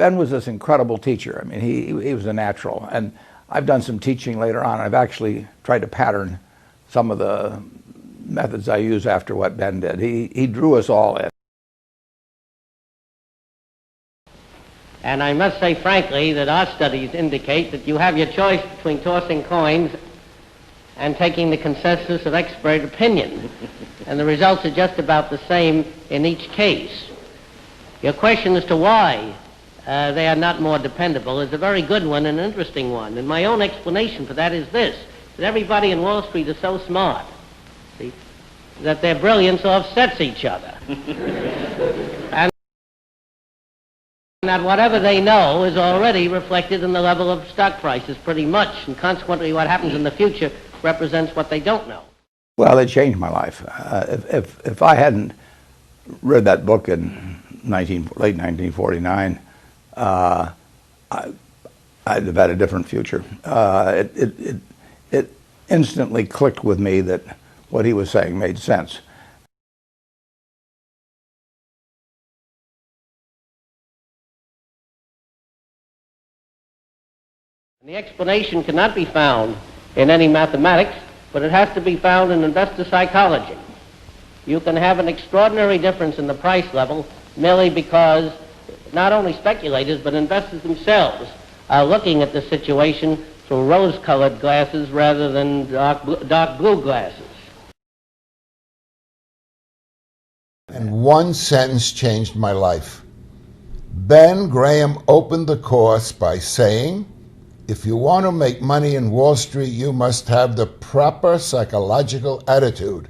Ben was this incredible teacher. I mean, he was a natural. And I've done some teaching later on. I've actually tried to pattern some of the methods I use after what Ben did. He drew us all in. And I must say frankly that our studies indicate that you have your choice between tossing coins and taking the consensus of expert opinion. And the results are just about the same in each case. Your question as to why they are not more dependable is a very good one and an interesting one. And my own explanation for that is this, that everybody in Wall Street is so smart, see, that their brilliance offsets each other. And that whatever they know is already reflected in the level of stock prices pretty much, and consequently what happens in the future represents what they don't know. Well, it changed my life. If I hadn't read that book in late 1949, I'd have had a different future. It instantly clicked with me that what he was saying made sense. The explanation cannot be found in any mathematics, but it has to be found in investor psychology. You can have an extraordinary difference in the price level merely because not only speculators but investors themselves are looking at the situation through rose-colored glasses rather than dark blue glasses. And one sentence changed my life. Ben Graham opened the course by saying, if you want to make money in Wall Street, you must have the proper psychological attitude.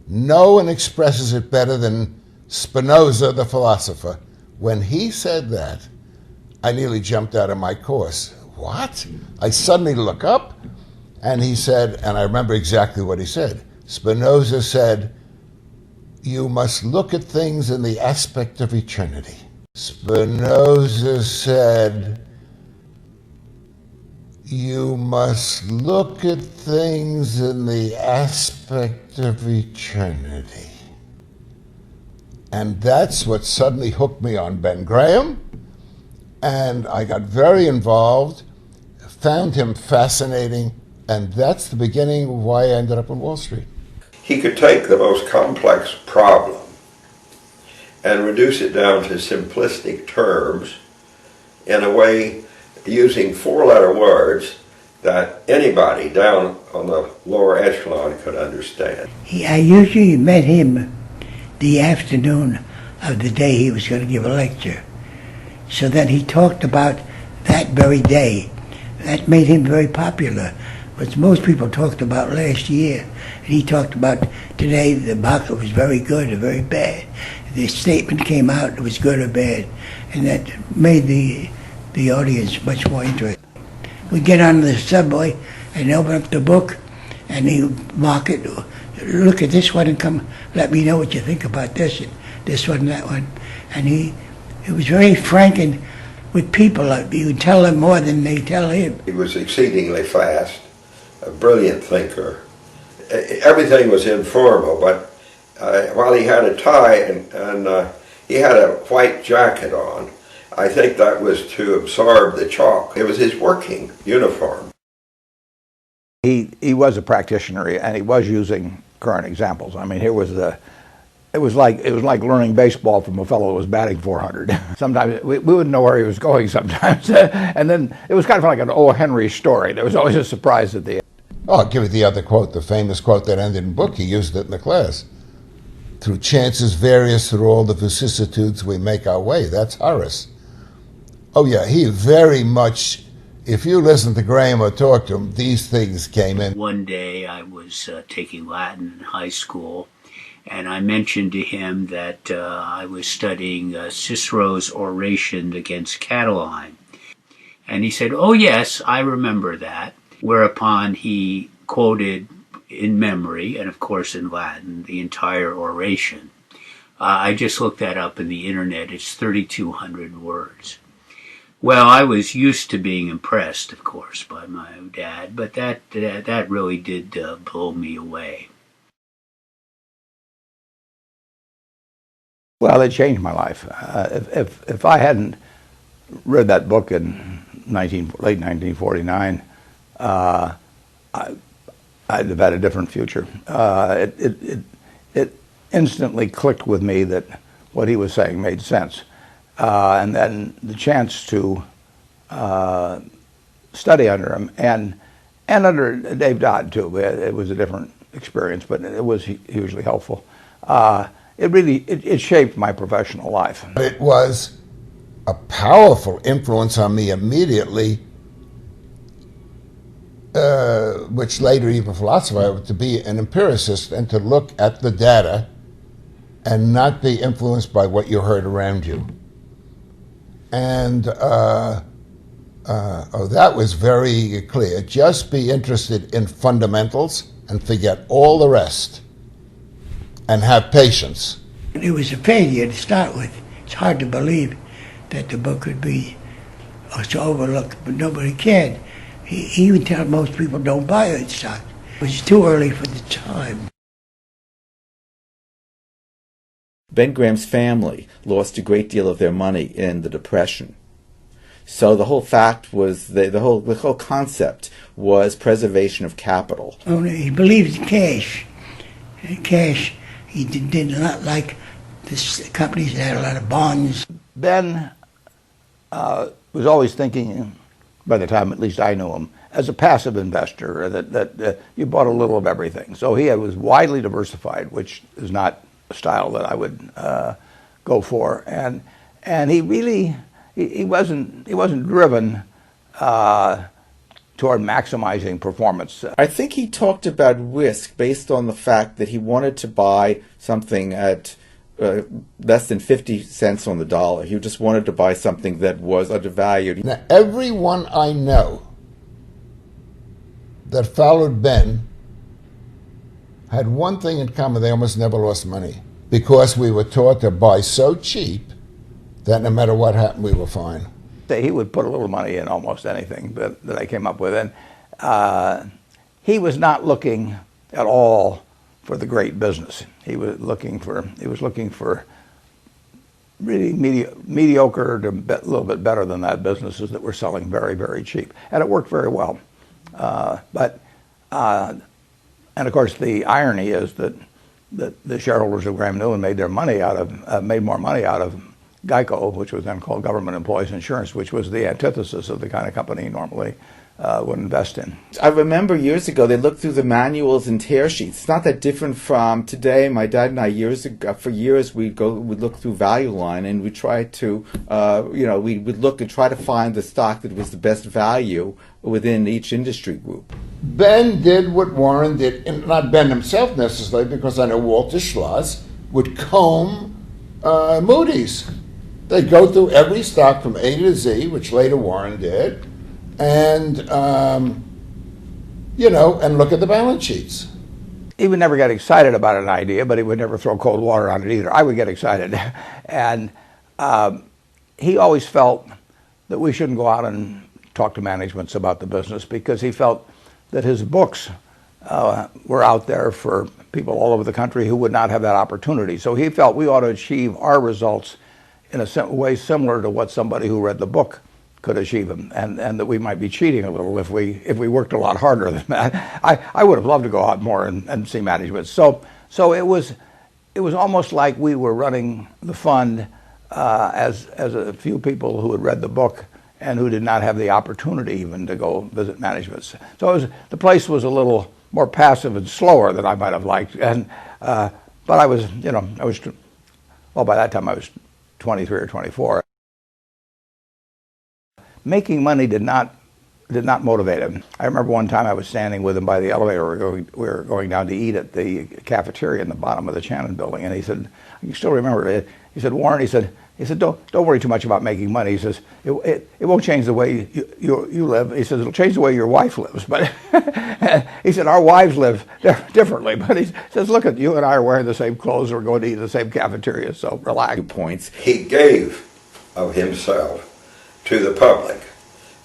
No one expresses it better than Spinoza, the philosopher. When he said that, I nearly jumped out of my course. What? I suddenly look up, and he said, and I remember exactly what he said. Spinoza said, you must look at things in the aspect of eternity. Spinoza said, you must look at things in the aspect of eternity. And that's what suddenly hooked me on Ben Graham. And I got very involved, found him fascinating, and that's the beginning of why I ended up on Wall Street. He could take the most complex problem and reduce it down to simplistic terms in a way using four-letter words that anybody down on the lower echelon could understand. I usually met him the afternoon of the day he was going to give a lecture. So then he talked about that very day. That made him very popular. But most people talked about last year. And he talked about today the market was very good or very bad. The statement came out, it was good or bad. And that made the audience much more interested. We'd get on the subway and open up the book and he would mark it. Look at this one and come let me know what you think about this and this one and that one. And he was very frank and with people. He would tell them more than they tell him. He was exceedingly fast, a brilliant thinker. Everything was informal, but while he had a tie and he had a white jacket on, I think that was to absorb the chalk. It was his working uniform. He was a practitioner, and he was using current examples. I mean, it was like learning baseball from a fellow who was batting 400. Sometimes we wouldn't know where he was going sometimes. And then it was kind of like an O. Henry story. There was always a surprise at the end. Oh, I'll give you the other quote, the famous quote that ended in the book. He used it in the class. Through chances various, through all the vicissitudes, we make our way. That's Horace. Oh, yeah, he very much, if you listen to Graham or talk to him, these things came in. One day I was taking Latin in high school, and I mentioned to him that I was studying Cicero's oration against Catiline. And he said, oh, yes, I remember that. Whereupon he quoted in memory, and of course in Latin, the entire oration. I just looked that up in the internet. It's 3,200 words. Well, I was used to being impressed, of course, by my dad, but that really did blow me away. Well, it changed my life. If I hadn't read that book in late 1949, I'd have had a different future. It instantly clicked with me that what he was saying made sense. And then the chance to study under him and under Dave Dodd too. It was a different experience, but it was hugely helpful. It shaped my professional life. It was a powerful influence on me immediately, which later even philosophized, to be an empiricist and to look at the data and not be influenced by what you heard around you. And that was very clear. Just be interested in fundamentals and forget all the rest, and have patience. It was a failure to start with. It's hard to believe that the book could be so overlooked, but nobody cared. He even told most people don't buy it stock. It was too early for the time. Ben Graham's family lost a great deal of their money in the Depression. So the whole fact was, the whole concept was preservation of capital. He believed in cash. Cash. He did not like this companies that had a lot of bonds. Ben was always thinking, by the time at least I knew him, as a passive investor, that you bought a little of everything. So he was widely diversified, which is not a style that I would go for. And he really he wasn't driven toward maximizing performance. I think he talked about risk based on the fact that he wanted to buy something at less than 50 cents on the dollar. He just wanted to buy something that was undervalued. Now, everyone I know that followed Ben had one thing in common: they almost never lost money, because we were taught to buy so cheap that no matter what happened, we were fine. He would put a little money in almost anything that I came up with, and he was not looking at all for the great business. He was looking for really mediocre to a little bit better than that businesses that were selling very, very cheap, and it worked very well. And of course, the irony is that the shareholders of Graham Newman made more money out of GEICO, which was then called Government Employees Insurance, which was the antithesis of the kind of company he normally would invest in. I remember years ago they looked through the manuals and tear sheets. It's not that different from today. My dad and I for years we'd look through Value Line, and we tried to we would look and try to find the stock that was the best value within each industry group. Ben did what Warren did, and not Ben himself necessarily, because I know Walter Schloss would comb Moody's. They'd go through every stock from A to Z, which later Warren did, and and look at the balance sheets. He would never get excited about an idea, but he would never throw cold water on it either. I would get excited, and he always felt that we shouldn't go out and talk to managements about the business, because he felt that his books were out there for people all over the country who would not have that opportunity. So he felt we ought to achieve our results in a way similar to what somebody who read the book could achieve them, and that we might be cheating a little if we worked a lot harder than that. I would have loved to go out more and see management. So it was almost like we were running the fund as a few people who had read the book and who did not have the opportunity even to go visit managements. So the place was a little more passive and slower than I might have liked, and but I was by that time I was 23 or 24. Making money did not motivate him. I remember one time I was standing with him by the elevator. We were going down to eat at the cafeteria in the bottom of the Shannon building, and he said, I can still remember it. He said, Warren, he said, don't worry too much about making money. He says, it won't change the way you live. He says, it'll change the way your wife lives. But he said, our wives live differently. But he says, look at you and I are wearing the same clothes. We're going to eat in the same cafeteria. So relax. Points. He gave of himself to the public.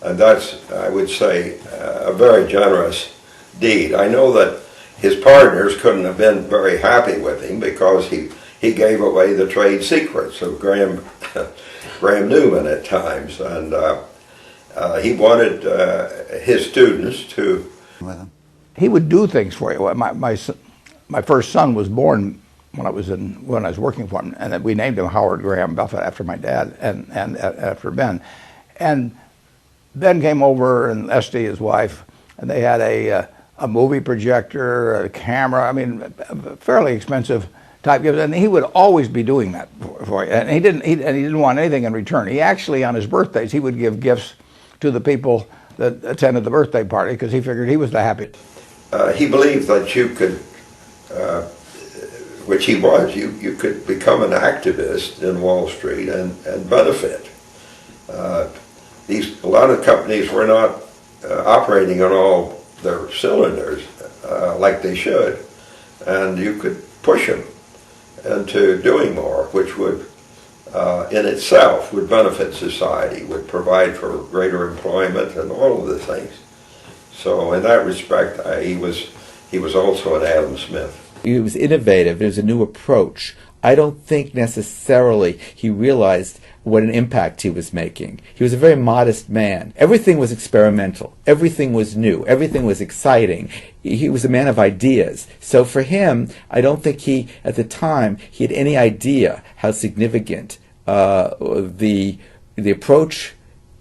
And that's, I would say, a very generous deed. I know that his partners couldn't have been very happy with him, because he gave away the trade secrets of Graham Graham Newman at times, and he wanted his students to. He would do things for you. My first son was born when I was working for him, and we named him Howard Graham Buffett after my dad and after Ben. And Ben came over, and Esty, his wife, and they had a movie projector, a camera. I mean, a fairly expensive type gift, and he would always be doing that for you. And he didn't want anything in return. He actually, on his birthdays, he would give gifts to the people that attended the birthday party because he figured he was the happiest. He believed that you could, which he was, you could become an activist in Wall Street and benefit. A lot of companies were not operating on all their cylinders like they should, and you could push them into doing more, which would, in itself, would benefit society, would provide for greater employment and all of the things. So in that respect, he was also an Adam Smith. He was innovative. There was a new approach. I don't think necessarily he realized what an impact he was making. He was a very modest man. Everything was experimental. Everything was new. Everything was exciting. He was a man of ideas. So for him, I don't think at the time, he had any idea how significant the approach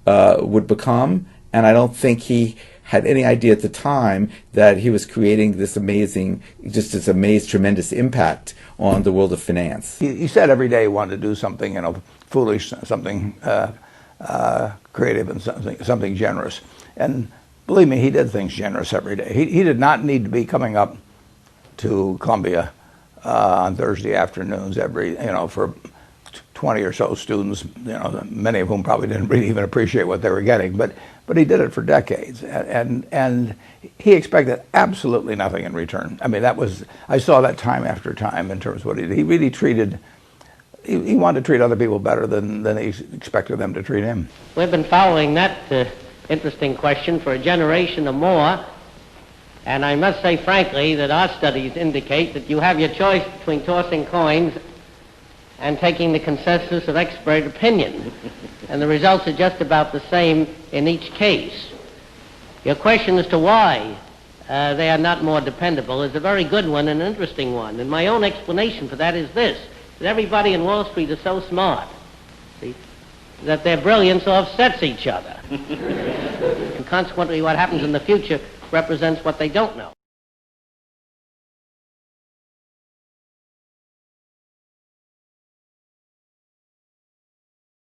would become, and I don't think he had any idea at the time that he was creating this tremendous impact on the world of finance. He said every day he wanted to do something, foolish, something creative, and something generous. And believe me, he did things generous every day. He did not need to be coming up to Columbia on Thursday afternoons for 20 or so students, many of whom probably didn't really even appreciate what they were getting, but he did it for decades, and he expected absolutely nothing in return. I mean, I saw that time after time in terms of what he did. He really he wanted to treat other people better than he expected them to treat him. We've been following that interesting question for a generation or more, and I must say frankly that our studies indicate that you have your choice between tossing coins and taking the consensus of expert opinion. And the results are just about the same in each case. Your question as to why they are not more dependable is a very good one and an interesting one. And my own explanation for that is this, that everybody in Wall Street is so smart, see, that their brilliance offsets each other. And consequently, what happens in the future represents what they don't know.